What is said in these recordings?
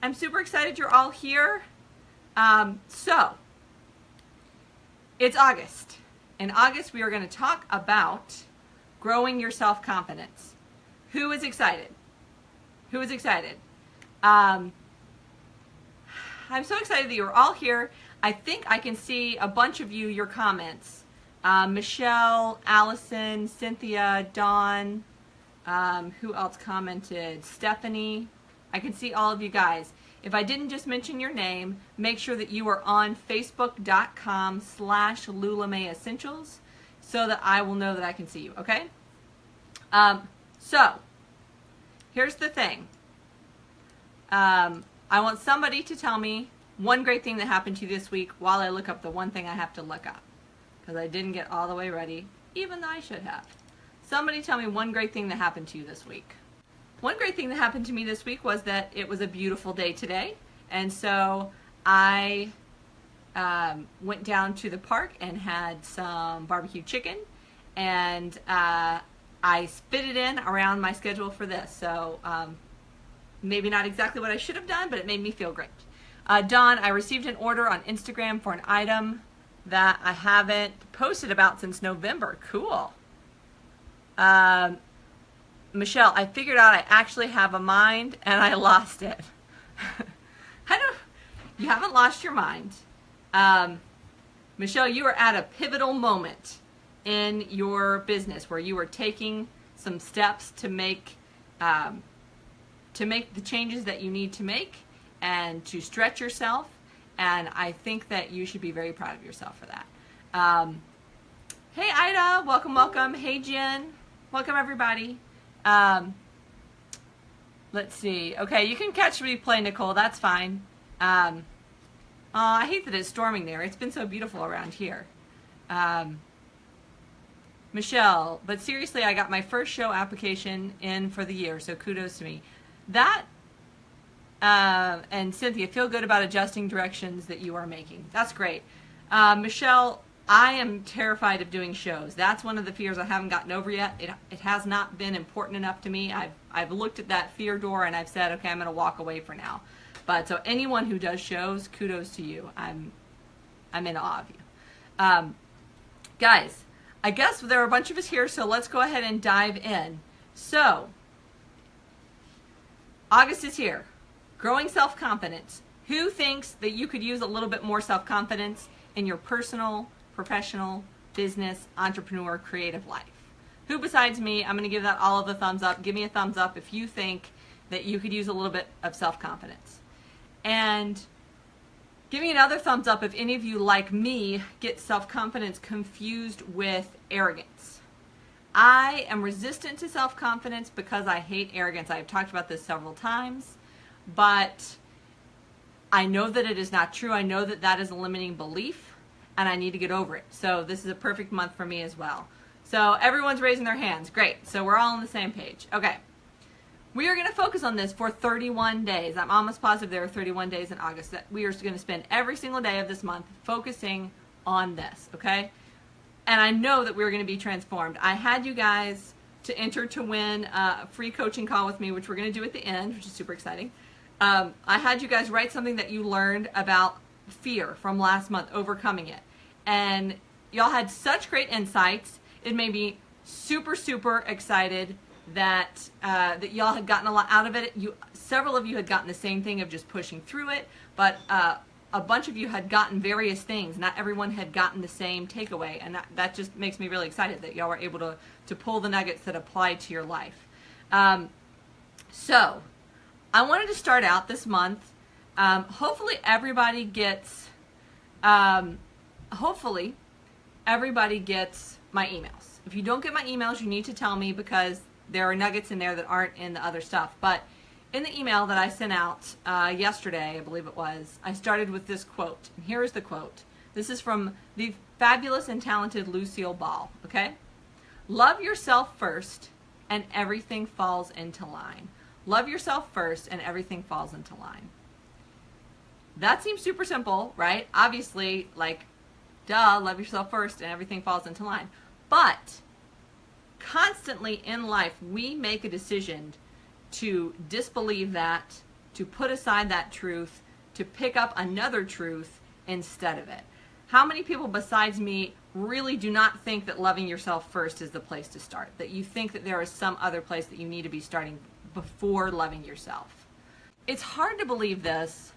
I'm super excited you're all here. So, it's August. In August, we are going to talk about growing your self-confidence. Who is excited? Who is excited? I'm so excited that you're all here. I think I can see a bunch of you, your comments. Michelle, Allison, Cynthia, Dawn, who else commented? Stephanie. I can see all of you guys. If I didn't just mention your name, make sure that you are on facebook.com/LulaMayEssentials so that I will know that I can see you, okay? So, here's the thing. I want somebody to tell me one great thing that happened to you this week while I look up the one thing I have to look up. Because I didn't get all the way ready, even though I should have. Somebody tell me one great thing that happened to you this week. One great thing that happened to me this week was that it was a beautiful day today. And so I went down to the park and had some barbecue chicken. And I fit it in around my schedule for this. So maybe not exactly what I should have done, but it made me feel great. Dawn, I received an order on Instagram for an item that I haven't posted about since November. Cool. Michelle, I figured out I actually have a mind and I lost it. You haven't lost your mind. Michelle, you are at a pivotal moment in your business where you are taking some steps to make the changes that you need to make and to stretch yourself. And I think that you should be very proud of yourself for that. Hey, Ida, welcome, welcome. Hey, Jen, welcome, everybody. Let's see. Okay, you can catch me play, Nicole. That's fine. I hate that it's storming there. It's been so beautiful around here. Michelle, but seriously, I got my first show application in for the year, so kudos to me. That, and Cynthia, feel good about adjusting directions that you are making. That's great. Michelle, I am terrified of doing shows. That's one of the fears I haven't gotten over yet. It has not been important enough to me. I've looked at that fear door and I've said, okay, I'm going to walk away for now. But so anyone who does shows, kudos to you. I'm in awe of you. Guys, I guess there are a bunch of us here, so let's go ahead and dive in. So, August is here. Growing self-confidence. Who thinks that you could use a little bit more self-confidence in your personal, professional, business, entrepreneur, creative life? Who besides me? I'm going to give that all of a thumbs up. Give me a thumbs up if you think that you could use a little bit of self-confidence. And give me another thumbs up if any of you, like me, get self-confidence confused with arrogance. I am resistant to self-confidence because I hate arrogance. I've talked about this several times, but I know that it is not true. I know that that is a limiting belief, and I need to get over it. So this is a perfect month for me as well. So everyone's raising their hands. Great. So we're all on the same page. Okay. We are going to focus on this for 31 days. I'm almost positive there are 31 days in August that we are going to spend every single day of this month focusing on this, okay? And I know that we're going to be transformed. I had you guys to enter to win a free coaching call with me, which we're going to do at the end, which is super exciting. I had you guys write something that you learned about fear from last month, overcoming it. And y'all had such great insights. It made me super, super excited that that y'all had gotten a lot out of it. Several of you had gotten the same thing of just pushing through it, but a bunch of you had gotten various things. Not everyone had gotten the same takeaway, and that just makes me really excited that y'all were able to pull the nuggets that apply to your life. So I wanted to start out this month. Hopefully everybody gets my emails. If you don't get my emails, you need to tell me, because there are nuggets in there that aren't in the other stuff. But in the email that I sent out yesterday, I believe it was, I started with this quote. And here is the quote. This is from the fabulous and talented Lucille Ball, okay? Love yourself first and everything falls into line. Love yourself first and everything falls into line. That seems super simple, right? Obviously, like, duh, love yourself first and everything falls into line. But constantly in life, we make a decision to disbelieve that, to put aside that truth, to pick up another truth instead of it. How many people besides me really do not think that loving yourself first is the place to start? That you think that there is some other place that you need to be starting before loving yourself? It's hard to believe this.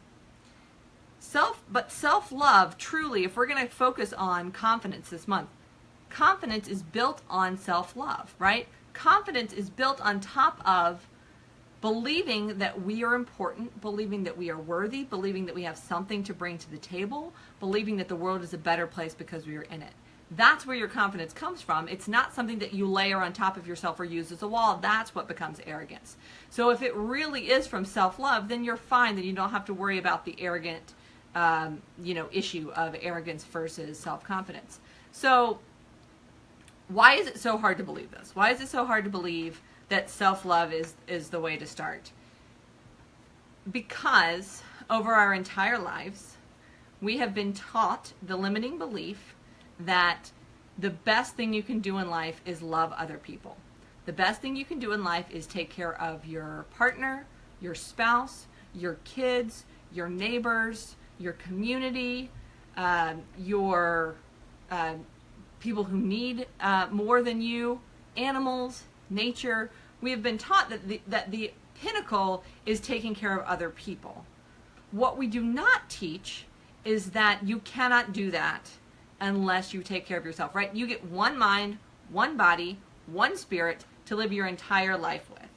But self-love, truly, if we're going to focus on confidence this month, confidence is built on self-love, right? Confidence is built on top of believing that we are important, believing that we are worthy, believing that we have something to bring to the table, believing that the world is a better place because we are in it. That's where your confidence comes from. It's not something that you layer on top of yourself or use as a wall. That's what becomes arrogance. So if it really is from self-love, then you're fine. Then you don't have to worry about the arrogant, issue of arrogance versus self-confidence. So why is it so hard to believe this? Why is it so hard to believe that self-love is the way to start? Because over our entire lives, we have been taught the limiting belief that the best thing you can do in life is love other people. The best thing you can do in life is take care of your partner, your spouse, your kids, your neighbors, your community, your people who need more than you, animals, nature. We have been taught that the pinnacle is taking care of other people. What we do not teach is that you cannot do that unless you take care of yourself, right? You get one mind, one body, one spirit to live your entire life with.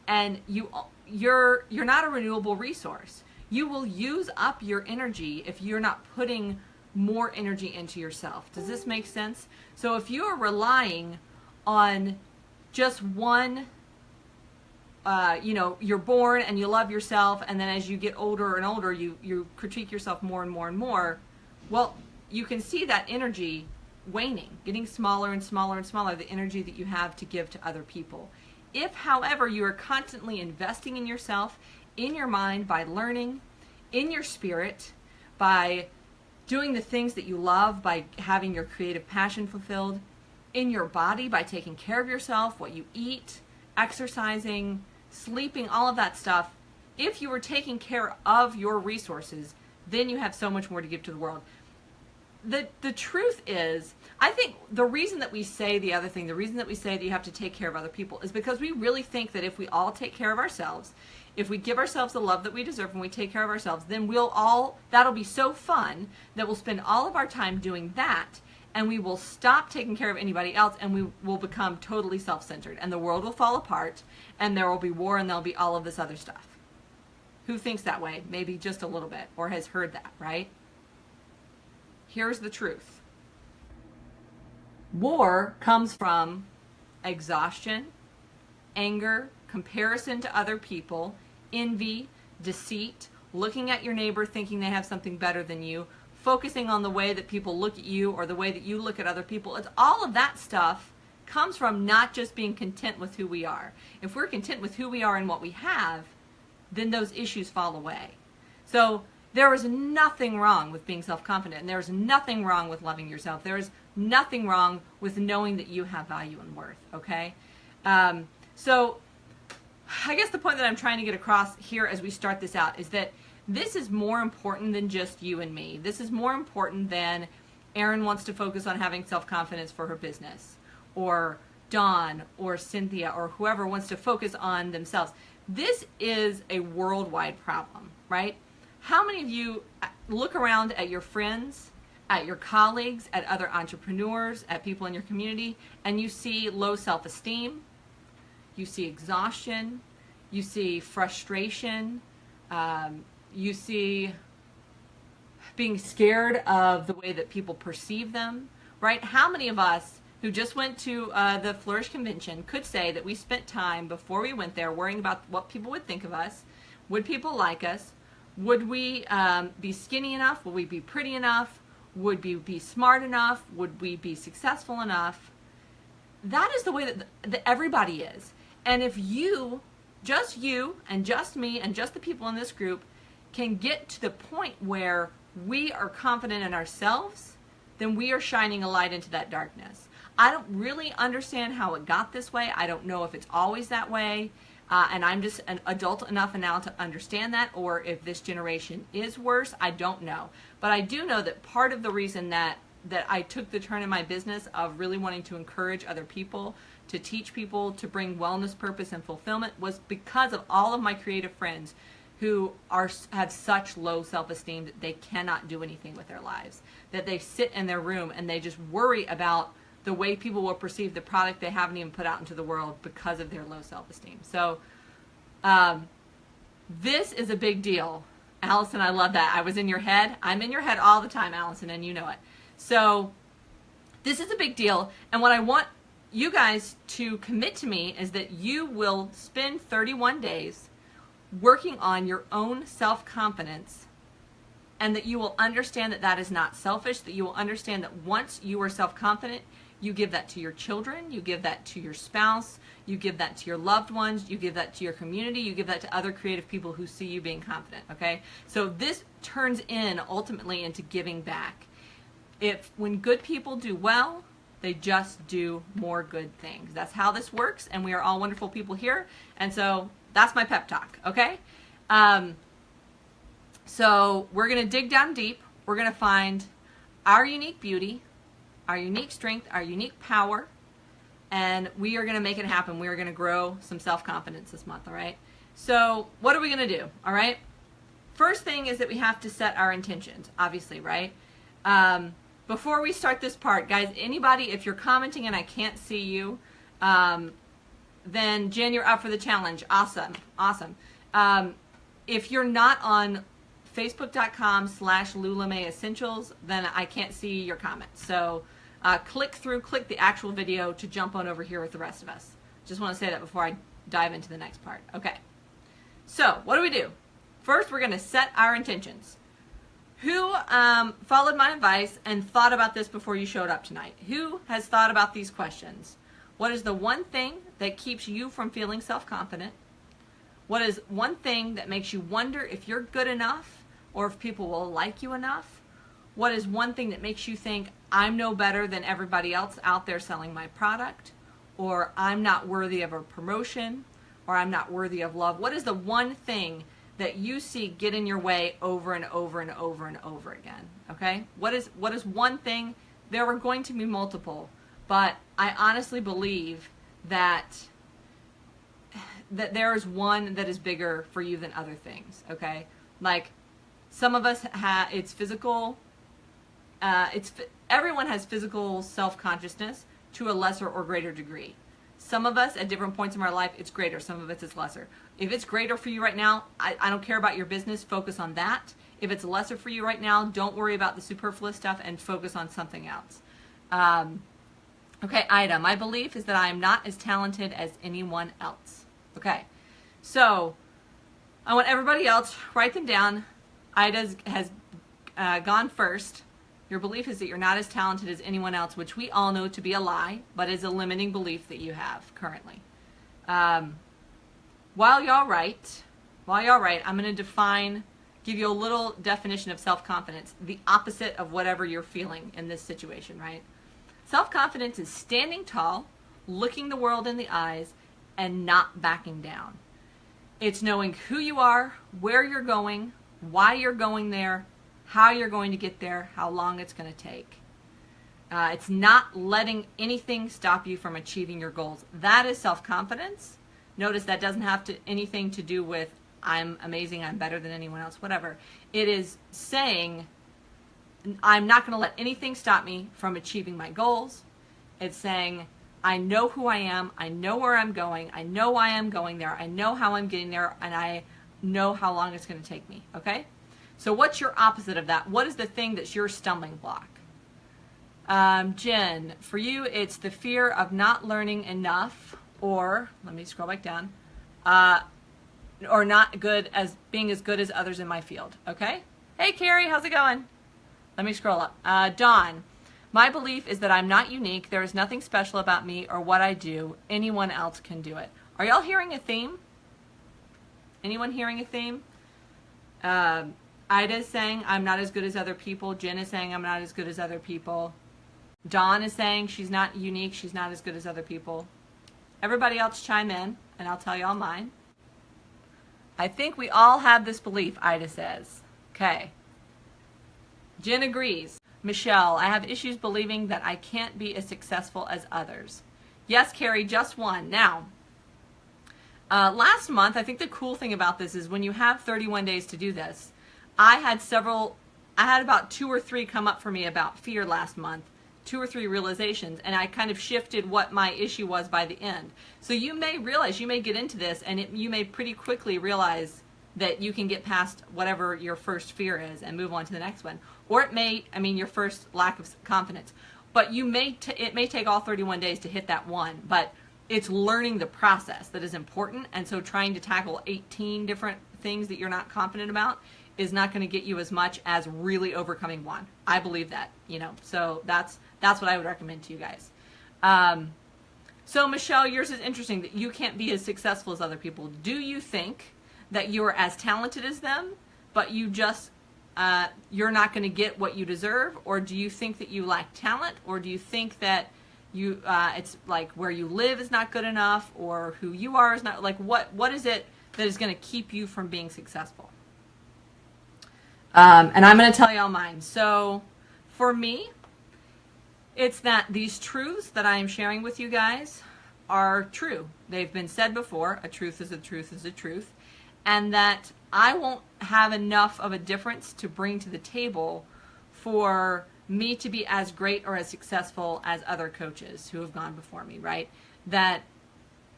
And you're not a renewable resource. You will use up your energy if you're not putting more energy into yourself. Does this make sense? So if you are relying on just one, you're born and you love yourself, and then as you get older and older, you critique yourself more and more and more, well, you can see that energy waning, getting smaller and smaller and smaller, the energy that you have to give to other people. If, however, you are constantly investing in yourself, in your mind, by learning, in your spirit, by doing the things that you love, by having your creative passion fulfilled, in your body, by taking care of yourself, what you eat, exercising, sleeping, all of that stuff, if you were taking care of your resources, then you have so much more to give to the world. The truth is, I think the reason that we say the other thing, the reason that we say that you have to take care of other people is because we really think that if we all take care of ourselves, if we give ourselves the love that we deserve and we take care of ourselves, then that'll be so fun that we'll spend all of our time doing that, and we will stop taking care of anybody else, and we will become totally self-centered, and the world will fall apart, and there will be war, and there'll be all of this other stuff. Who thinks that way? Maybe just a little bit, or has heard that, right? Here's the truth. War comes from exhaustion, anger, comparison to other people, envy, deceit, looking at your neighbor thinking they have something better than you, focusing on the way that people look at you or the way that you look at other people. It's all of that stuff comes from not just being content with who we are. If we're content with who we are and what we have, then those issues fall away. So there is nothing wrong with being self-confident, and there is nothing wrong with loving yourself. There is nothing wrong with knowing that you have value and worth, okay? So I guess the point that I'm trying to get across here as we start this out is that this is more important than just you and me. This is more important than Erin wants to focus on having self-confidence for her business, or Dawn or Cynthia or whoever wants to focus on themselves. This is a worldwide problem, right? How many of you look around at your friends, at your colleagues, at other entrepreneurs, at people in your community, and you see low self-esteem, you see exhaustion, you see frustration, you see being scared of the way that people perceive them, right? How many of us who just went to the Flourish Convention could say that we spent time before we went there worrying about what people would think of us? Would people like us? Would we be skinny enough? Would we be pretty enough? Would we be smart enough? Would we be successful enough? That is the way that everybody is. And if just you and just me and just the people in this group can get to the point where we are confident in ourselves, then we are shining a light into that darkness. I don't really understand how it got this way. I don't know if it's always that way. And I'm just an adult enough now to understand that, or if this generation is worse, I don't know. But I do know that part of the reason that I took the turn in my business of really wanting to encourage other people, to teach people, to bring wellness, purpose, and fulfillment was because of all of my creative friends who have such low self-esteem that they cannot do anything with their lives, that they sit in their room and they just worry about the way people will perceive the product they haven't even put out into the world because of their low self-esteem. So this is a big deal. Allison, I love that. I was in your head. I'm in your head all the time, Allison, and you know it. So this is a big deal, and what I want you guys to commit to me is that you will spend 31 days working on your own self-confidence, and that you will understand that that is not selfish, that you will understand that once you are self-confident, you give that to your children, you give that to your spouse, you give that to your loved ones, you give that to your community, you give that to other creative people who see you being confident, okay? So this turns in ultimately into giving back. When good people do well, they just do more good things. That's how this works, and we are all wonderful people here, and so that's my pep talk, okay? So we're going to dig down deep. We're going to find our unique beauty, our unique strength, our unique power, and we are going to make it happen. We are going to grow some self-confidence this month, all right? So what are we going to do, all right? First thing is that we have to set our intentions, obviously, right? Before we start this part, guys, anybody, if you're commenting and I can't see you, then Jen, you're up for the challenge. Awesome, awesome. If you're not on facebook.com/LulaMay Essentials, then I can't see your comments. So click the actual video to jump on over here with the rest of us. Just want to say that before I dive into the next part. Okay. So what do? First, we're going to set our intentions. Who followed my advice and thought about this before you showed up tonight? Who has thought about these questions? What is the one thing that keeps you from feeling self-confident? What is one thing that makes you wonder if you're good enough or if people will like you enough? What is one thing that makes you think I'm no better than everybody else out there selling my product? Or I'm not worthy of a promotion? Or I'm not worthy of love? What is the one thing that you see get in your way over and over and over and over again? Okay? What is one thing? There are going to be multiple, but I honestly believe that there is one that is bigger for you than other things, okay? Like, some of us it's physical, everyone has physical self-consciousness to a lesser or greater degree. Some of us, at different points in our life, it's greater. Some of us, it's lesser. If it's greater for you right now, I don't care about your business. Focus on that. If it's lesser for you right now, don't worry about the superfluous stuff and focus on something else. Okay, Ida, my belief is that I am not as talented as anyone else. Okay, so I want everybody else, write them down. Ida has gone first. Your belief is that you're not as talented as anyone else, which we all know to be a lie, but is a limiting belief that you have currently. While y'all write, I'm going to give you a little definition of self-confidence, the opposite of whatever you're feeling in this situation, right? Self-confidence is standing tall, looking the world in the eyes, and not backing down. It's knowing who you are, where you're going, why you're going there, how you're going to get there, how long it's going to take. It's not letting anything stop you from achieving your goals. That is self-confidence. Notice that doesn't have anything to do with I'm amazing, I'm better than anyone else, whatever. It is saying I'm not going to let anything stop me from achieving my goals. It's saying I know who I am, I know where I'm going, I know why I'm going there, I know how I'm getting there, and I know how long it's going to take me, okay? So what's your opposite of that? What is the thing that's your stumbling block? Jen, for you, it's the fear of not learning enough, or, let me scroll back down, or not being as good as others in my field, okay? Hey, Carrie, how's it going? Let me scroll up. Dawn, my belief is that I'm not unique. There is nothing special about me or what I do. Anyone else can do it. Are y'all hearing a theme? Anyone hearing a theme? Ida is saying I'm not as good as other people. Jen is saying I'm not as good as other people. Dawn is saying she's not unique. She's not as good as other people. Everybody else chime in, and I'll tell y'all mine. I think we all have this belief, Ida says. Okay. Jen agrees. Michelle, I have issues believing that I can't be as successful as others. Yes, Carrie, just one. Now, last month, I think the cool thing about this is when you have 31 days to do this, I had about 2 or 3 come up for me about fear last month, 2 or 3 realizations, and I kind of shifted what my issue was by the end. So you may realize, you may get into this, and you may pretty quickly realize that you can get past whatever your first fear is and move on to the next one. Or it may, your first lack of confidence. But it may take all 31 days to hit that one, but it's learning the process that is important. And so trying to tackle 18 different things that you're not confident about is not going to get you as much as really overcoming one. I believe that, so that's what I would recommend to you guys. So Michelle, yours is interesting that you can't be as successful as other people. Do you think that you're as talented as them, but you just you're not going to get what you deserve? Or do you think that you lack talent? Or do you think that you it's like where you live is not good enough, or who you are is not, like what is it that is going to keep you from being successful? And I'm going to tell you all mine. So for me, it's that these truths that I am sharing with you guys are true. They've been said before. A truth is a truth is a truth. And that I won't have enough of a difference to bring to the table for me to be as great or as successful as other coaches who have gone before me, right? That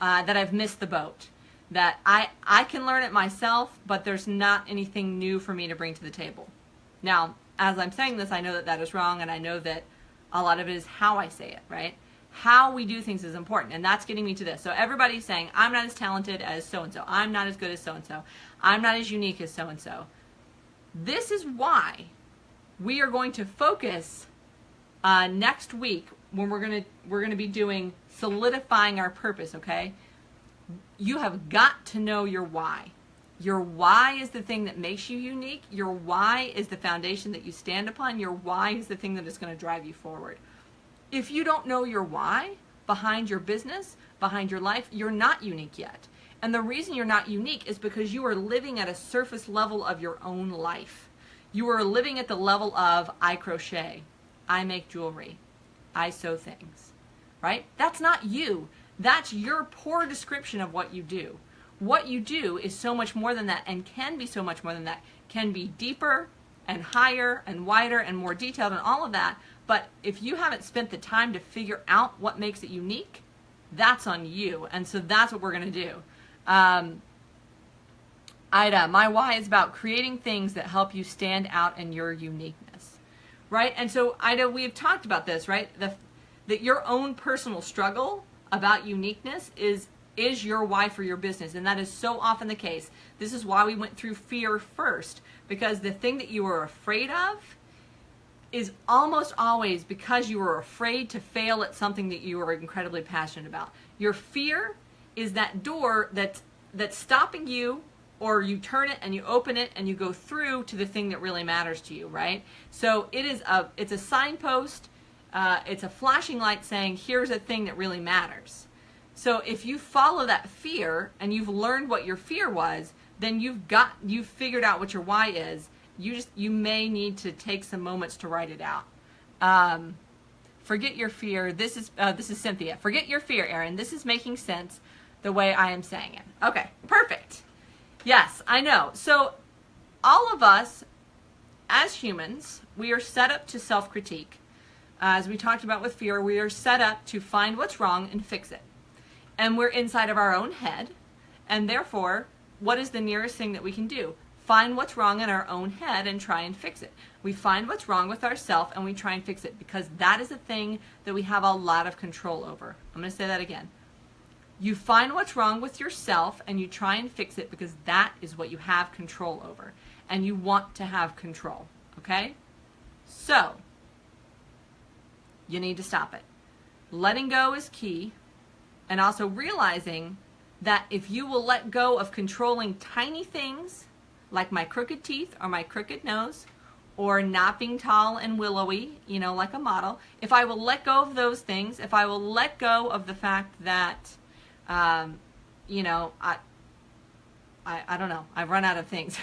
I've missed the boat. That I can learn it myself, but there's not anything new for me to bring to the table. Now, as I'm saying this, I know that that is wrong, and I know that a lot of it is how I say it, right? How we do things is important, and that's getting me to this. So everybody's saying, I'm not as talented as so-and-so. I'm not as good as so-and-so. I'm not as unique as so-and-so. This is why we are going to focus next week when we're gonna be doing solidifying our purpose, okay? You have got to know your why. Your why is the thing that makes you unique. Your why is the foundation that you stand upon. Your why is the thing that is going to drive you forward. If you don't know your why behind your business, behind your life, you're not unique yet. And the reason you're not unique is because you are living at a surface level of your own life. You are living at the level of, I crochet, I make jewelry, I sew things, right? That's not you. That's your poor description of what you do. What you do is so much more than that, and can be so much more than that. Can be deeper and higher and wider and more detailed and all of that. But if you haven't spent the time to figure out what makes it unique, that's on you. And so that's what we're going to do. Ida, my why is about creating things that help you stand out in your uniqueness, right? And so, Ida, we have talked about this, right? That your own personal struggle about uniqueness is your why for your business. And that is so often the case. This is why we went through fear first, because the thing that you are afraid of is almost always because you are afraid to fail at something that you are incredibly passionate about. Your fear is that door that's stopping you, or you turn it and you open it and you go through to the thing that really matters to you, right? So it's a signpost, it's a flashing light saying, here's a thing that really matters. So if you follow that fear and you've learned what your fear was, then you've figured out what your why is. You may need to take some moments to write it out. Forget your fear. This is Cynthia. Forget your fear, Erin. This is making sense the way I am saying it. Okay, perfect. Yes, I know. So all of us as humans, we are set up to self-critique. As we talked about with fear, we are set up to find what's wrong and fix it. And we're inside of our own head, and therefore, what is the nearest thing that we can do? Find what's wrong in our own head and try and fix it. We find what's wrong with ourselves and we try and fix it, because that is a thing that we have a lot of control over. I'm going to say that again. You find what's wrong with yourself and you try and fix it, because that is what you have control over. And you want to have control, okay? So, you need to stop it. Letting go is key. And also realizing that if you will let go of controlling tiny things, like my crooked teeth or my crooked nose, or not being tall and willowy, like a model, if I will let go of those things, if I will let go of the fact that, I don't know. I've run out of things.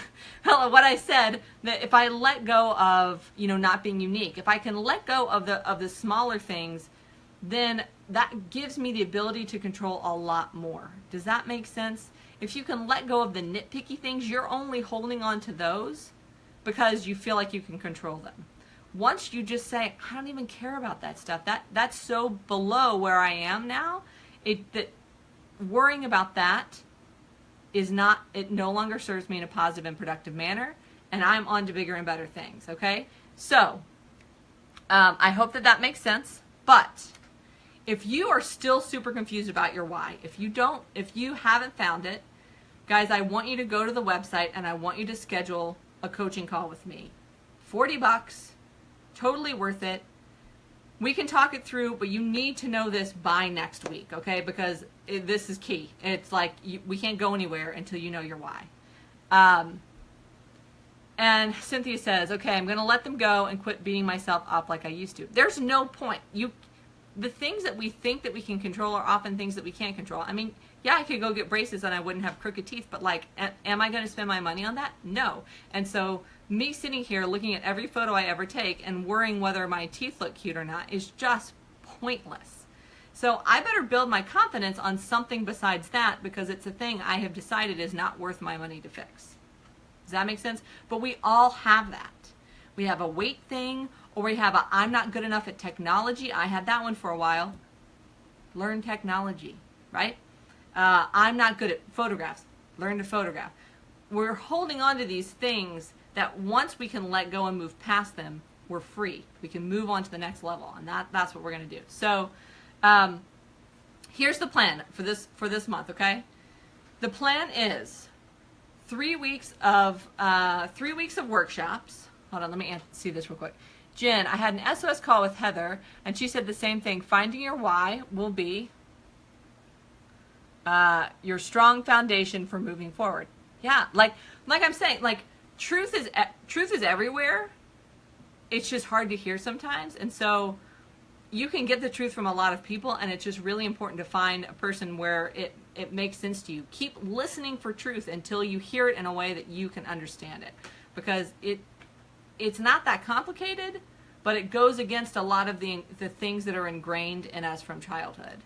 Well, what I said, that if I let go of, not being unique, if I can let go of the smaller things, then that gives me the ability to control a lot more. Does that make sense? If you can let go of the nitpicky things, you're only holding on to those because you feel like you can control them. Once you just say, I don't even care about that stuff, that's so below where I am now, that worrying about that it no longer serves me in a positive and productive manner, and I'm on to bigger and better things, okay? So, I hope that makes sense, but if you are still super confused about your why, if you haven't found it, guys, I want you to go to the website and I want you to schedule a coaching call with me. $40, totally worth it. We can talk it through, but you need to know this by next week, okay? Because this is key. It's like we can't go anywhere until you know your why. And Cynthia says, okay, I'm going to let them go and quit beating myself up like I used to. There's no point. The things that we think that we can control are often things that we can't control. I mean, yeah, I could go get braces and I wouldn't have crooked teeth, but like, am I going to spend my money on that? No. And so me sitting here looking at every photo I ever take and worrying whether my teeth look cute or not is just pointless. So I better build my confidence on something besides that, because it's a thing I have decided is not worth my money to fix. Does that make sense? But we all have that. We have a weight thing, or we have a I'm not good enough at technology. I had that one for a while. Learn technology, right? I'm not good at photographs. Learn to photograph. We're holding on to these things that once we can let go and move past them, we're free. We can move on to the next level, and that's what we're going to do. So here's the plan for this month, okay? The plan is 3 weeks of workshops. Hold on, let me see this real quick. Jen, I had an SOS call with Heather, and she said the same thing. Finding your why will be your strong foundation for moving forward. Yeah, like I'm saying, like truth is everywhere. It's just hard to hear sometimes, and so you can get the truth from a lot of people, and it's just really important to find a person where it makes sense to you. Keep listening for truth until you hear it in a way that you can understand it, because it's not that complicated, but it goes against a lot of the things that are ingrained in us from childhood,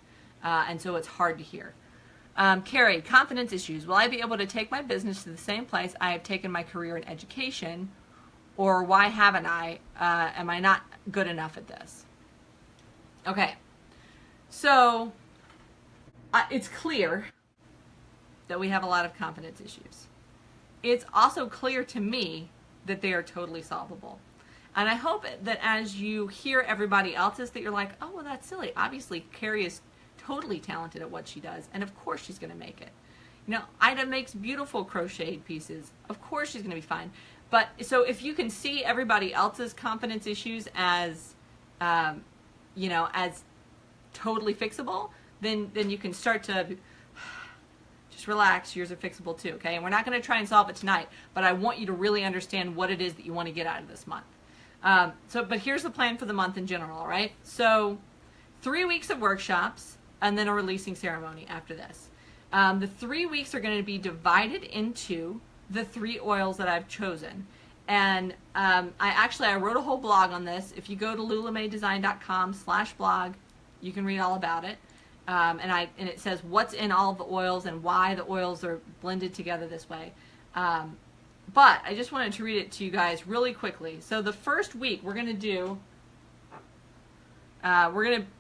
and so it's hard to hear. Carrie, confidence issues. Will I be able to take my business to the same place I have taken my career in education, or why haven't I? Am I not good enough at this? Okay, so it's clear that we have a lot of confidence issues. It's also clear to me that they are totally solvable. And I hope that as you hear everybody else's, that you're like, oh, well, that's silly. Obviously, Carrie is totally talented at what she does, and of course she's going to make it. Ida makes beautiful crocheted pieces. Of course she's going to be fine. But so if you can see everybody else's confidence issues as as totally fixable, then you can start to just relax. Yours are fixable too, okay? And we're not going to try and solve it tonight, but I want you to really understand what it is that you want to get out of this month. But here's the plan for the month in general, all right? So 3 weeks of workshops and then a releasing ceremony after this. The 3 weeks are going to be divided into the 3 oils that I've chosen. And I wrote a whole blog on this. If you go to lulamaydesign.com/blog, you can read all about it. And it says what's in all the oils and why the oils are blended together this way. But I just wanted to read it to you guys really quickly. So the first week we're going to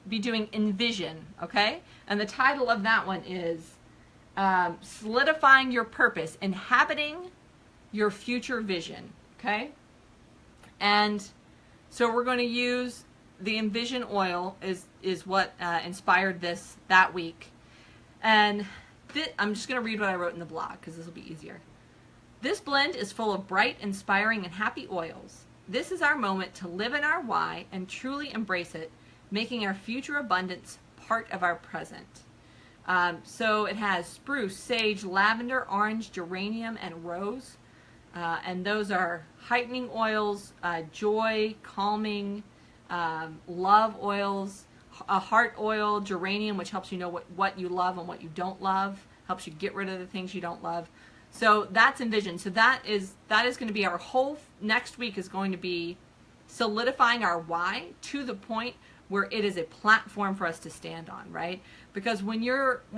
be doing Envision, okay? And the title of that one is Solidifying Your Purpose, Inhabiting Your Future Vision, okay? And so we're going to use the Envision oil is what inspired that week. And I'm just going to read what I wrote in the blog because this will be easier. This blend is full of bright, inspiring, and happy oils. This is our moment to live in our why and truly embrace it, making our future abundance part of our present. So it has spruce, sage, lavender, orange, geranium, and rose. And those are heightening oils, joy, calming, love oils, a heart oil, geranium, which helps you know what you love and what you don't love, helps you get rid of the things you don't love. So that's envision. So that is going to be our whole next week, is going to be solidifying our why to the point where it is a platform for us to stand on, right? Because when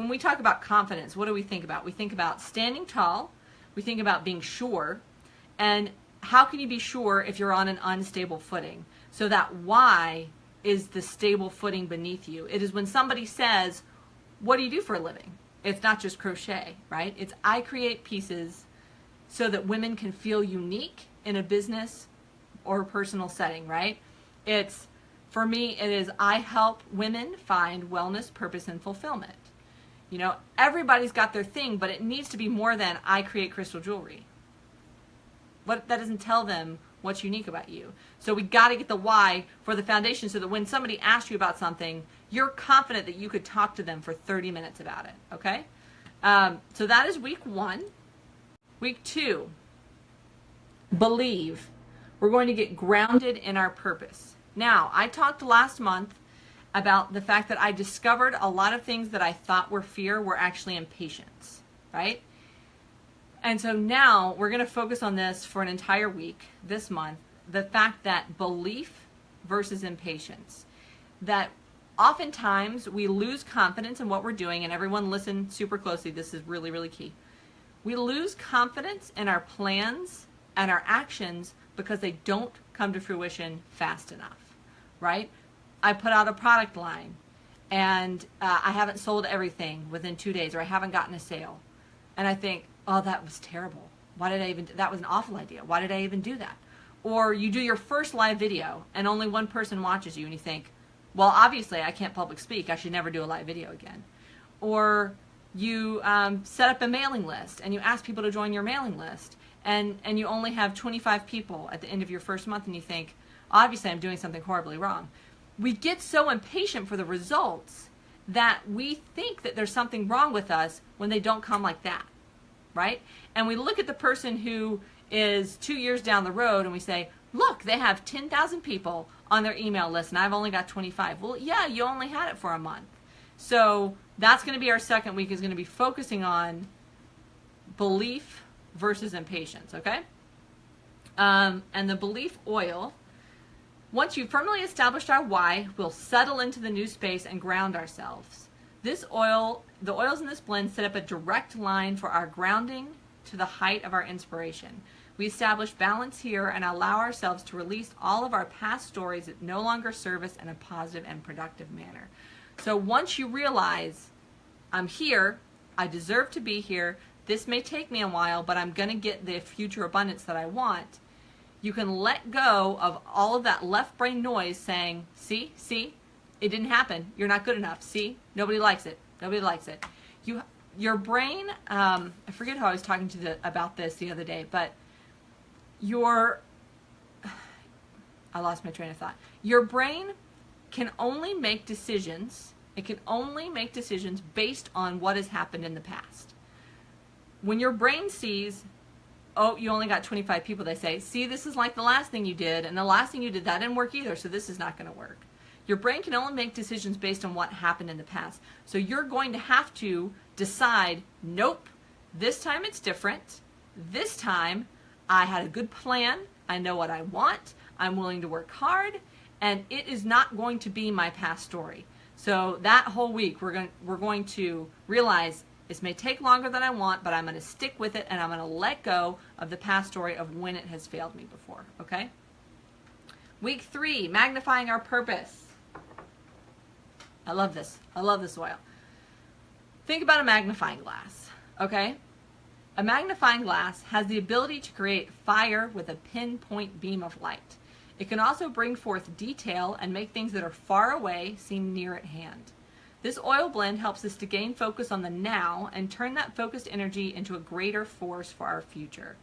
we talk about confidence, what do we think about? We think about standing tall, we think about being sure, and how can you be sure if you're on an unstable footing? So that why is the stable footing beneath you. It is when somebody says, what do you do for a living? It's not just crochet, right? It's I create pieces so that women can feel unique in a business or personal setting, right? It's, for me, it is I help women find wellness, purpose, and fulfillment. You know, everybody's got their thing, but it needs to be more than I create crystal jewelry. That doesn't tell them what's unique about you. So we got to get the why for the foundation, so that when somebody asks you about something, you're confident that you could talk to them for 30 minutes about it, okay? So that is week 1. Week 2, believe. We're going to get grounded in our purpose. Now, I talked last month about the fact that I discovered a lot of things that I thought were fear were actually impatience, right? And so now we're going to focus on this for an entire week this month, the fact that belief versus impatience. That oftentimes we lose confidence in what we're doing, and everyone listen super closely, this is really, really key. We lose confidence in our plans and our actions because they don't come to fruition fast enough, right? I put out a product line and I haven't sold everything within 2 days, or I haven't gotten a sale. And I think, oh, that was terrible. Why did I even, that was an awful idea. Why did I even do that? Or you do your first live video and only one person watches you and you think, well, obviously I can't public speak. I should never do a live video again. Or you set up a mailing list and you ask people to join your mailing list, and you only have 25 people at the end of your first month, and you think, obviously I'm doing something horribly wrong. We get so impatient for the results that we think that there's something wrong with us when they don't come like that, right? And we look at the person who is 2 years down the road and we say, look, they have 10,000 people on their email list and I've only got 25. Well, yeah, you only had it for a month. So that's going to be our second week, is going to be focusing on belief versus impatience, okay? And the belief oil, once you've firmly established our why, we'll settle into the new space and ground ourselves. This oil, the oils in this blend set up a direct line for our grounding to the height of our inspiration. We establish balance here and allow ourselves to release all of our past stories that no longer serve us in a positive and productive manner. So once you realize, I'm here, I deserve to be here, this may take me a while, but I'm going to get the future abundance that I want, you can let go of all of that left brain noise saying, see, it didn't happen. You're not good enough. See, nobody likes it. Nobody likes it. Your brain, I forget who I was talking to about this the other day, but I lost my train of thought. Your brain can only make decisions. It can only make decisions based on what has happened in the past. When your brain sees, oh, you only got 25 people, they say, see, this is like the last thing you did, and the last thing you did, that didn't work either, so this is not going to work. Your brain can only make decisions based on what happened in the past. So you're going to have to decide, nope, this time it's different. This time I had a good plan. I know what I want. I'm willing to work hard, and it is not going to be my past story. So that whole week we're going to realize this may take longer than I want, but I'm going to stick with it, and I'm going to let go of the past story of when it has failed me before, okay? Week 3, magnifying our purpose. I love this. I love this oil. Think about a magnifying glass, okay? A magnifying glass has the ability to create fire with a pinpoint beam of light. It can also bring forth detail and make things that are far away seem near at hand. This oil blend helps us to gain focus on the now and turn that focused energy into a greater force for our future.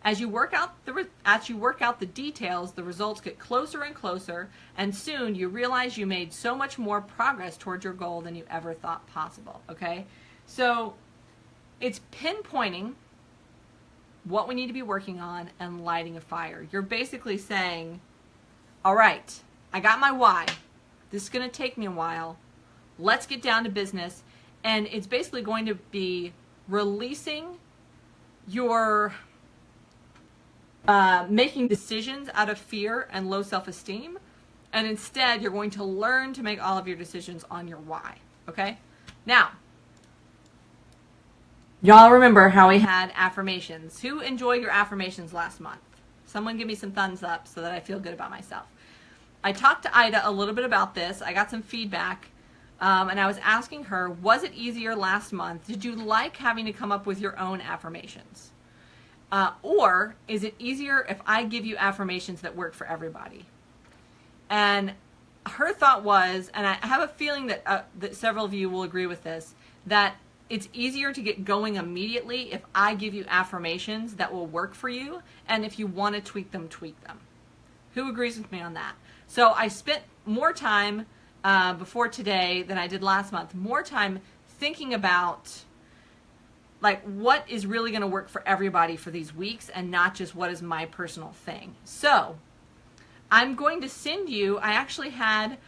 As you work out the details, the results get closer and closer, and soon you realize you made so much more progress towards your goal than you ever thought possible, okay? So it's pinpointing what we need to be working on and lighting a fire. You're basically saying, all right, I got my why. This is going to take me a while. Let's get down to business. And it's basically going to be releasing you're making decisions out of fear and low self-esteem, and instead you're going to learn to make all of your decisions on your why. Okay? Now, y'all remember how we had affirmations. Who enjoyed your affirmations last month? Someone give me some thumbs up so that I feel good about myself. I talked to Ida a little bit about this. I got some feedback, and I was asking her, was it easier last month? Did you like having to come up with your own affirmations? Or is it easier if I give you affirmations that work for everybody? And her thought was, and I have a feeling that several of you will agree with this, that it's easier to get going immediately if I give you affirmations that will work for you, and if you want to tweak them, tweak them. Who agrees with me on that? So I spent more time before today than I did last month, more time thinking about like what is really going to work for everybody for these weeks and not just what is my personal thing. So I'm going to send you, I actually had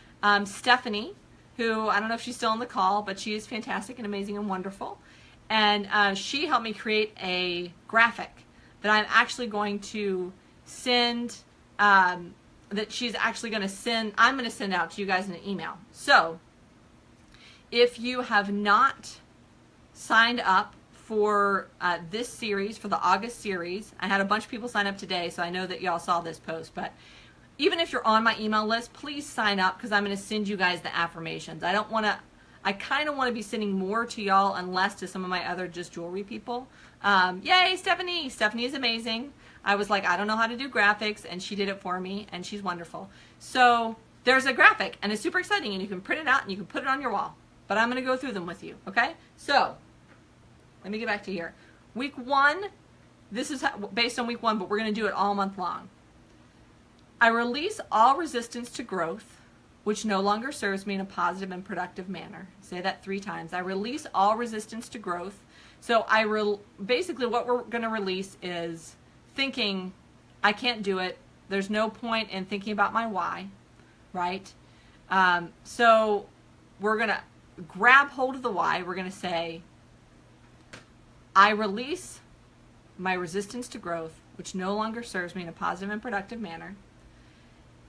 Stephanie, who I don't know if she's still on the call, but she is fantastic and amazing and wonderful. And she helped me create a graphic that I'm actually going to send, that she's actually going to send, I'm going to send out to you guys in an email. So if you have not signed up for this series, for the August series, I had a bunch of people sign up today, so I know that y'all saw this post, but even if you're on my email list, please sign up because I'm going to send you guys the affirmations. I kind of want to be sending more to y'all and less to some of my other just jewelry people. Yay, Stephanie! Stephanie is amazing. I was like, I don't know how to do graphics, and she did it for me, and she's wonderful. So there's a graphic, and it's super exciting, and you can print it out, and you can put it on your wall. But I'm going to go through them with you, okay? So let me get back to here. Week 1, this is based on week 1, but we're going to do it all month long. I release all resistance to growth, which no longer serves me in a positive and productive manner. Say that 3 times. I release all resistance to growth. So basically what we're going to release is thinking, I can't do it. There's no point in thinking about my why, right? So we're going to grab hold of the why. We're going to say, I release my resistance to growth, which no longer serves me in a positive and productive manner.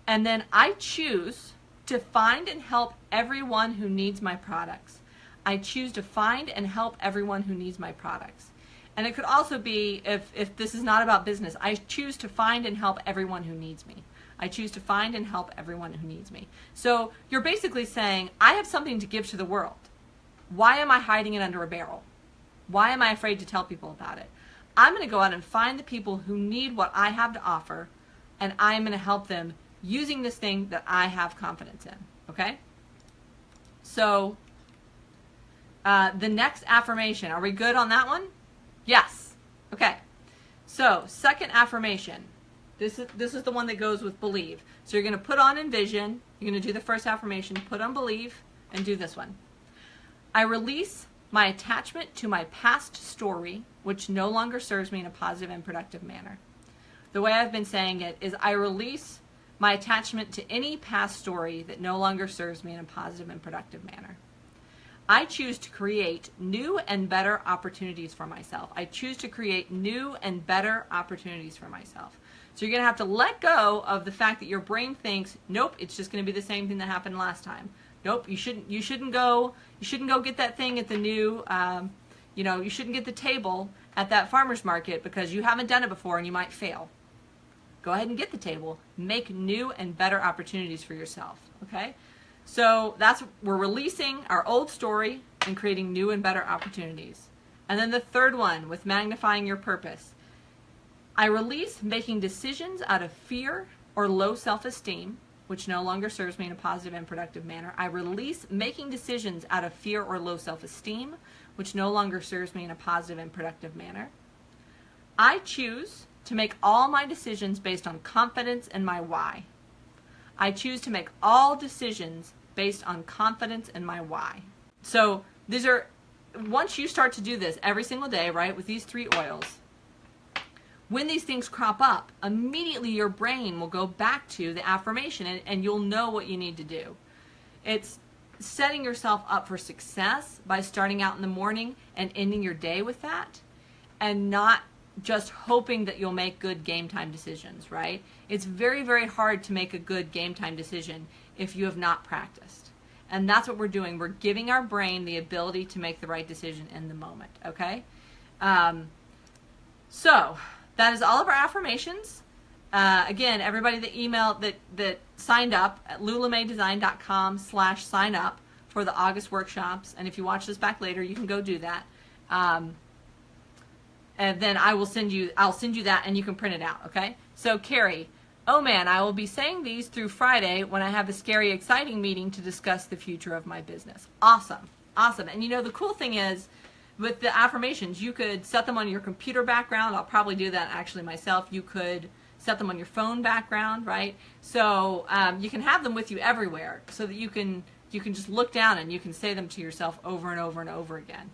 And then I choose to find and help everyone who needs my products. I choose to find and help everyone who needs my products. And it could also be, if this is not about business, I choose to find and help everyone who needs me. I choose to find and help everyone who needs me. So you're basically saying, I have something to give to the world. Why am I hiding it under a barrel? Why am I afraid to tell people about it? I'm going to go out and find the people who need what I have to offer, and I'm going to help them using this thing that I have confidence in, okay? So the next affirmation, are we good on that one? Yes. Okay. So second affirmation, this is the one that goes with believe. So you're going to put on envision, you're going to do the first affirmation, put on believe, and do this one. I release my attachment to my past story, which no longer serves me in a positive and productive manner. The way I've been saying it is I release my attachment to any past story that no longer serves me in a positive and productive manner. I choose to create new and better opportunities for myself. I choose to create new and better opportunities for myself. So you're going to have to let go of the fact that your brain thinks, nope, it's just going to be the same thing that happened last time. Nope, you shouldn't go get that thing at the new, you shouldn't get the table at that farmer's market because you haven't done it before and you might fail. Go ahead and get the table. Make new and better opportunities for yourself, okay? So we're releasing our old story and creating new and better opportunities. And then the third one, with magnifying your purpose. I release making decisions out of fear or low self-esteem, which no longer serves me in a positive and productive manner. I release making decisions out of fear or low self-esteem, which no longer serves me in a positive and productive manner. I choose to make all my decisions based on confidence in my why. I choose to make all decisions based on confidence in my why. So these are, once you start to do this every single day, right, with these 3 oils, when these things crop up, immediately your brain will go back to the affirmation and you'll know what you need to do. It's setting yourself up for success by starting out in the morning and ending your day with that, and not just hoping that you'll make good game time decisions, right? It's very, very hard to make a good game time decision if you have not practiced. And that's what we're doing. We're giving our brain the ability to make the right decision in the moment, okay? So that is all of our affirmations. Again, everybody that signed up at lulamaydesign.com/sign up for the August workshops. And if you watch this back later, you can go do that. And then I'll send you that and you can print it out, okay? So Carrie, oh man, I will be saying these through Friday when I have a scary, exciting meeting to discuss the future of my business. Awesome, awesome. And you know, the cool thing is with the affirmations, you could set them on your computer background. I'll probably do that actually myself. You could set them on your phone background, right? So you can have them with you everywhere so that you can just look down and you can say them to yourself over and over and over again.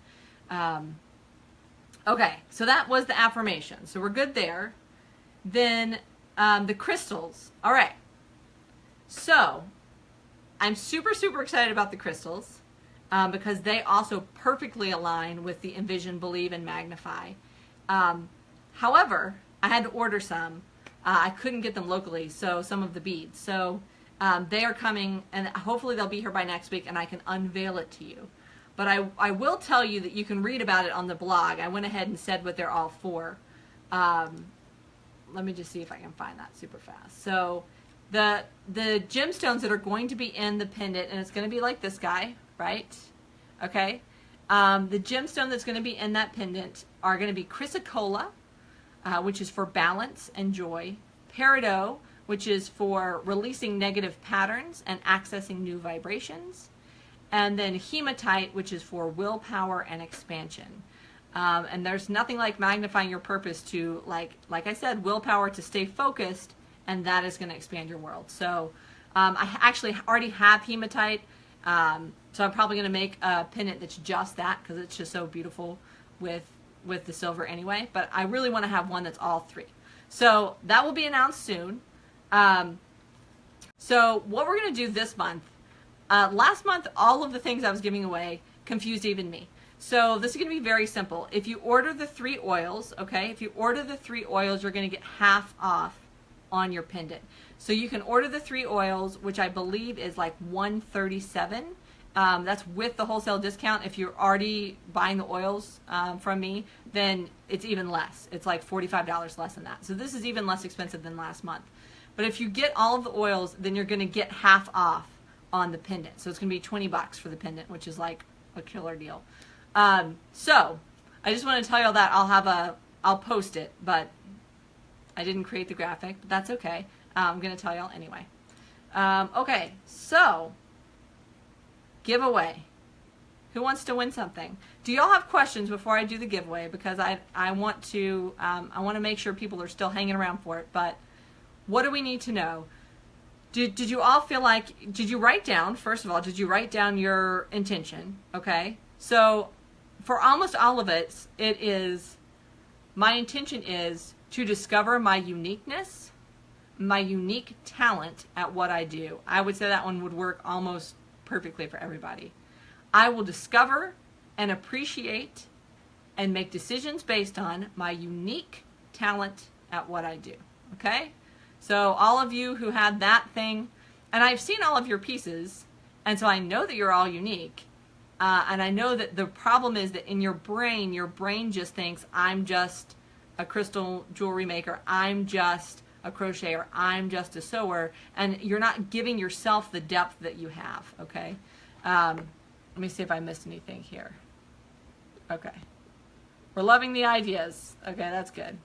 Okay, so that was the affirmation. So we're good there. Then the crystals. All right. So I'm super, super excited about the crystals because they also perfectly align with the envision, believe, and magnify. However, I had to order some. I couldn't get them locally, so some of the beads. So they are coming, and hopefully they'll be here by next week, and I can unveil it to you. But I will tell you that you can read about it on the blog. I went ahead and said what they're all for. Let me just see if I can find that super fast. So the gemstones that are going to be in the pendant, and it's going to be like this guy, right? Okay. The gemstone that's going to be in that pendant are going to be chrysocolla, which is for balance and joy, peridot, which is for releasing negative patterns and accessing new vibrations, and then hematite, which is for willpower and expansion. And there's nothing like magnifying your purpose to, like I said, willpower to stay focused, and that is going to expand your world. So I actually already have hematite, so I'm probably going to make a pendant that's just that because it's just so beautiful with the silver anyway. But I really want to have one that's all three. So that will be announced soon. So what we're going to do this month, last month, all of the things I was giving away confused even me. So this is going to be very simple. If you order the 3 oils, okay, if you order the 3 oils, you're going to get half off on your pendant. So you can order the 3 oils, which I believe is like $137. That's with the wholesale discount. If you're already buying the oils from me, then it's even less. It's like $45 less than that. So this is even less expensive than last month. But if you get all of the oils, then you're going to get half off on the pendant. So it's going to be $20 for the pendant, which is like a killer deal. So I just want to tell you all that. I'll post it, but I didn't create the graphic, but that's okay. I'm going to tell y'all anyway. Okay, so giveaway. Who wants to win something? Do y'all have questions before I do the giveaway? Because I want to make sure people are still hanging around for it. But what do we need to know? Did you all feel like, did you write down, first of all, did you write down your intention? Okay, so for almost all of it, my intention is to discover my uniqueness, my unique talent at what I do. I would say that one would work almost perfectly for everybody. I will discover and appreciate and make decisions based on my unique talent at what I do. Okay? So all of you who had that thing, and I've seen all of your pieces, and so I know that you're all unique. And I know that the problem is that in your brain just thinks, I'm just a crystal jewelry maker, I'm just a crocheter, I'm just a sewer, and you're not giving yourself the depth that you have, okay? Let me see if I missed anything here. Okay. We're loving the ideas. Okay, that's good.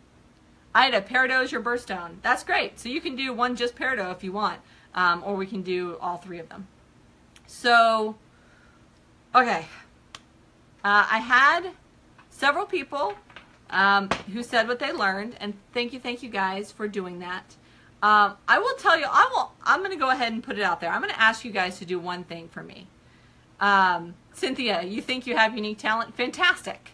Ida, peridot is your birthstone. That's great. So you can do one just peridot if you want, or we can do all 3 of them. So, okay. I had several people who said what they learned, and thank you guys for doing that. I will tell you, I'm going to go ahead and put it out there. I'm going to ask you guys to do one thing for me. Cynthia, you think you have unique talent? Fantastic.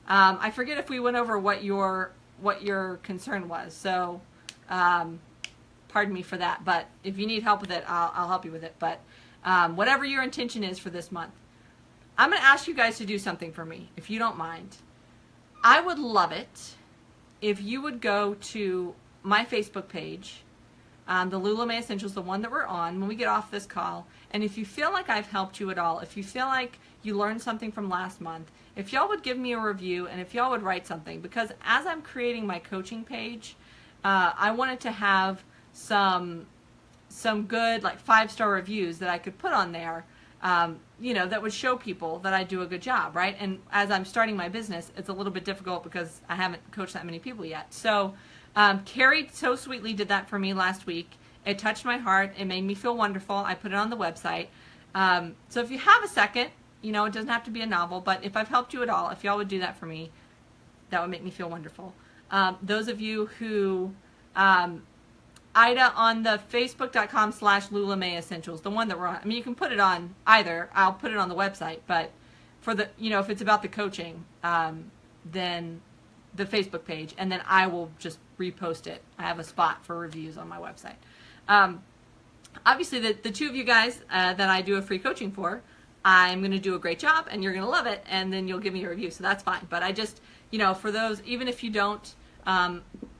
I forget if we went over what your concern was, so pardon me for that. But if you need help with it, I'll help you with it. But whatever your intention is for this month, I'm going to ask you guys to do something for me, if you don't mind. I would love it if you would go to my Facebook page, the Lula May Essentials, the one that we're on when we get off this call, and if you feel like I've helped you at all, if you feel like you learned something from last month, if y'all would give me a review and if y'all would write something, because as I'm creating my coaching page, I wanted to have some good, like 5-star reviews that I could put on there, you know, that would show people that I do a good job, right? And as I'm starting my business, it's a little bit difficult because I haven't coached that many people yet. So Carrie so sweetly did that for me last week. It touched my heart. It made me feel wonderful. I put it on the website. So if you have a second, you know, it doesn't have to be a novel, but if I've helped you at all, if y'all would do that for me, that would make me feel wonderful. Those of you who, Ida, on the facebook.com/Lula May Essentials, the one that we're on, I mean, you can put it on either. I'll put it on the website, but for the, you know, if it's about the coaching, then the Facebook page, and then I will just repost it. I have a spot for reviews on my website. Obviously, the two of you guys that I do a free coaching for, I'm going to do a great job, and you're going to love it, and then you'll give me a review, so that's fine. But I just, you know, for those, even if you don't,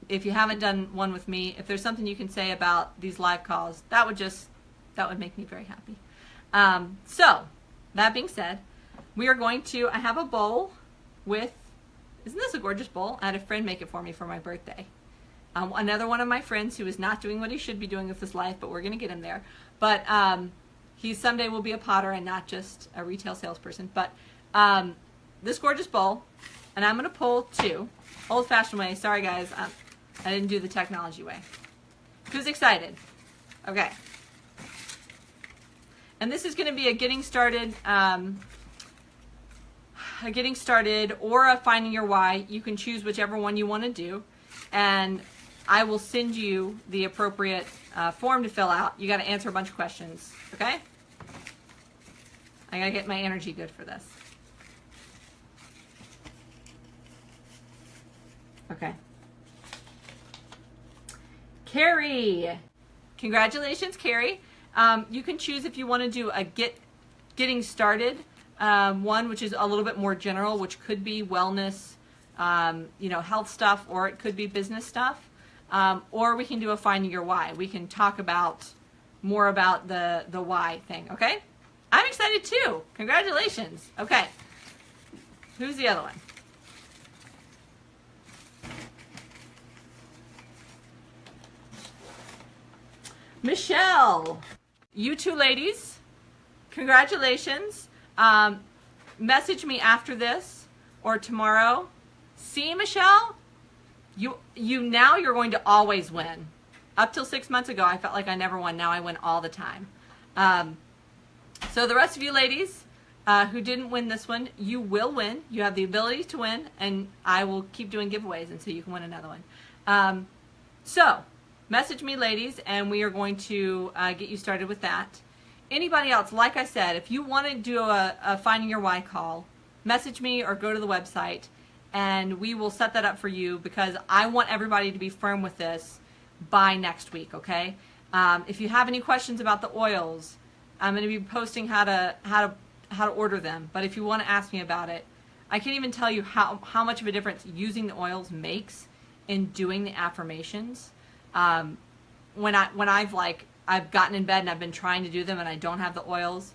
if you haven't done one with me, if there's something you can say about these live calls, that would make me very happy. So, that being said, we are going to, I have a bowl with, isn't this a gorgeous bowl? I had a friend make it for me for my birthday. Another one of my friends who is not doing what he should be doing with his life, but we're going to get him there. But he someday will be a potter and not just a retail salesperson. But this gorgeous bowl, and I'm going to pull two. Old-fashioned way. Sorry, guys. I didn't do the technology way. Who's excited? Okay. And this is going to be a getting started or a finding your why. You can choose whichever one you want to do. And I will send you the appropriate form to fill out. You got to answer a bunch of questions. Okay? I got to get my energy good for this. Okay. Carrie. Congratulations, Carrie. You can choose if you want to do a getting started one, which is a little bit more general, which could be wellness, you know, health stuff, or it could be business stuff. Or we can do a finding your why. We can talk about more about the why thing, okay? I'm excited too. Congratulations. Okay. Who's the other one? Michelle. You two ladies, congratulations. Message me after this or tomorrow. See, Michelle, now you're going to always win. Up till 6 months ago, I felt like I never won. Now I win all the time. So the rest of you ladies who didn't win this one, you will win. You have the ability to win, and I will keep doing giveaways until you can win another one. So message me, ladies, and we are going to get you started with that. Anybody else, like I said, if you want to do a Finding Your Why call, message me or go to the website, and we will set that up for you, because I want everybody to be firm with this by next week, okay? If you have any questions about the oils, I'm going to be posting how to order them. But if you want to ask me about it, I can't even tell you how much of a difference using the oils makes in doing the affirmations. When I've gotten in bed and I've been trying to do them and I don't have the oils,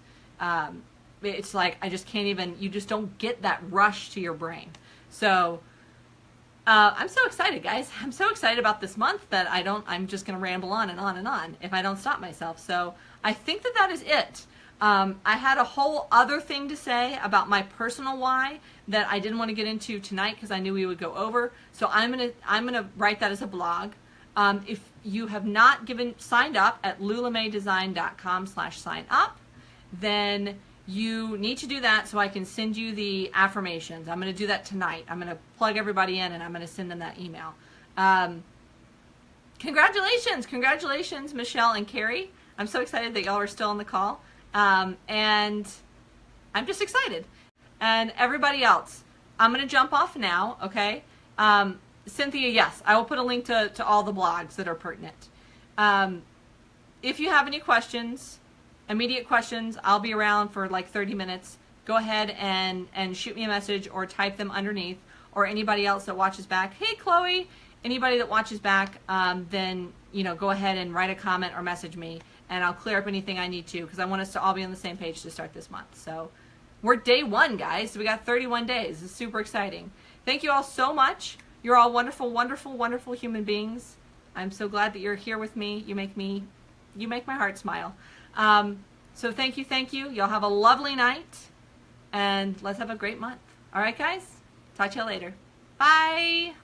it's like I just can't even, you just don't get that rush to your brain. So I'm so excited, guys. I'm so excited about this month that I'm just going to ramble on and on and on if I don't stop myself. So I think that is it. I had a whole other thing to say about my personal why that I didn't want to get into tonight because I knew we would go over. So I'm gonna write that as a blog. If you have not signed up at lulamaidesign.com/sign up, then you need to do that so I can send you the affirmations. I'm going to do that tonight. I'm going to plug everybody in and I'm going to send them that email. Congratulations, Michelle and Carrie. I'm so excited that y'all are still on the call. And I'm just excited. And everybody else, I'm going to jump off now, okay? Cynthia, yes, I will put a link to all the blogs that are pertinent. If you have any questions, immediate questions, I'll be around for like 30 minutes. Go ahead and shoot me a message or type them underneath. or anybody else that watches back, hey Chloe, anybody that watches back, then go ahead and write a comment or message me, and I'll clear up anything I need to, because I want us to all be on the same page to start this month. So we're day 1, guys. So we got 31 days. It's super exciting. Thank you all so much. You're all wonderful, wonderful, wonderful human beings. I'm so glad that you're here with me. You make my heart smile. So thank you. Y'all have a lovely night, and let's have a great month. All right, guys? Talk to you later. Bye.